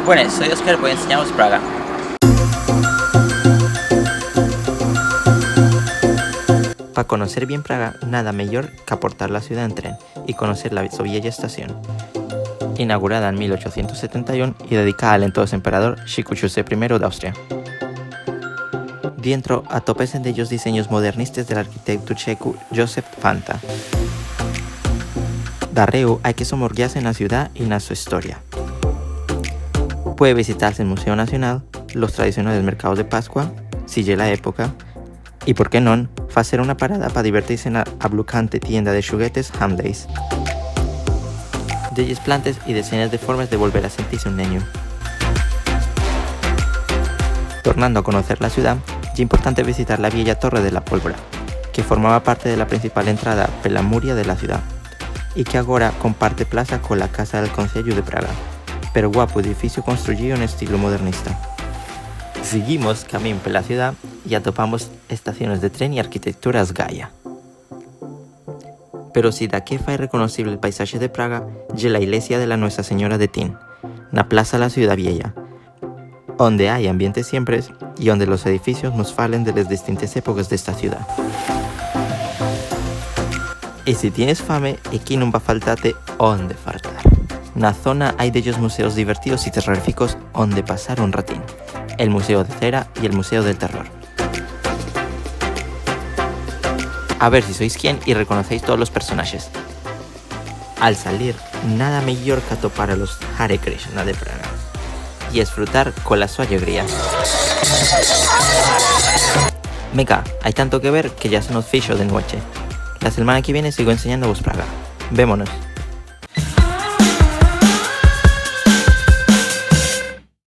Buenas, soy Oscar, voy a enseñaros Praga. Para conocer bien Praga, nada mejor que aportar la ciudad en tren y conocer la vieja estación. Inaugurada en 1871 y dedicada al entonces emperador Shikushuse I de Austria. Dentro atopesen de ellos diseños modernistas del arquitecto checo Josef Fanta. Darreu hay que somorguiarse en la ciudad y en su historia. Puede visitarse el Museo Nacional, los tradicionales mercados de Pascua, si llega la época, y por qué no, hacer una parada para divertirse en la ablucante tienda de juguetes Hamleys. De ellas plantas y decenas de formas de volver a sentirse un niño. Tornando a conocer la ciudad, es importante visitar la vieja Torre de la Pólvora, que formaba parte de la principal entrada per la Muria de la ciudad, y que ahora comparte plaza con la Casa del Concello de Praga, pero guapo edificio construido en estilo modernista. Seguimos camino por la ciudad y atopamos estaciones de tren y arquitecturas Gaia. Pero si de aquí fue reconocible el paisaje de Praga, es la iglesia de la Nuestra Señora de Tin, la plaza de la ciudad vieja, donde hay ambientes siempre y donde los edificios nos falen de las distintas épocas de esta ciudad. Y si tienes fame, aquí no va a faltarte donde faltar. En la zona hay de ellos museos divertidos y terroríficos donde pasar un ratín. El Museo de Cera y el Museo del Terror. A ver si sois quién y reconocéis todos los personajes. Al salir, nada mejor que atopar a los Hare Krishna de Praga y disfrutar con la su alegría. Meca, hay tanto que ver que ya se nos fichó de noche. La semana que viene sigo enseñando a vos Praga. Vémonos.